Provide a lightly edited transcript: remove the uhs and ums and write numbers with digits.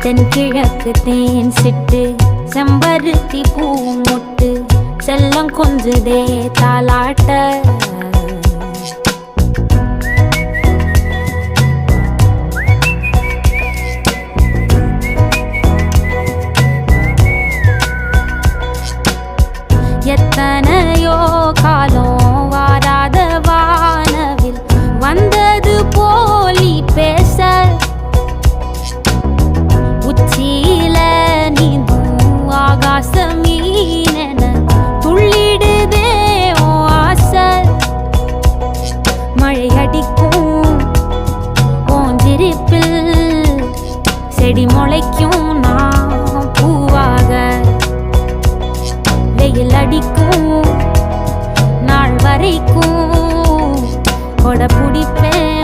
தென்கிழக்கு தேன் சிட்டு செம்பருத்தி பூ முட்டு செல்லம் கொஞ்சுதே தாலாட்ட எத்தனையோ காலம் வாராத வானவில் வந்தது போலி பேச உச்சியில நீந்தும் ஆகாச மீனென துள்ளிடுதே ஓ ஆசை மழை அடிக்கும் ஓஞ்சிருப்பில் செடி முளைக்கும் நான் பூவாக வெயில் அடிக்கும் நாள் வரைக்கும் கொடை பிடிப்பேன்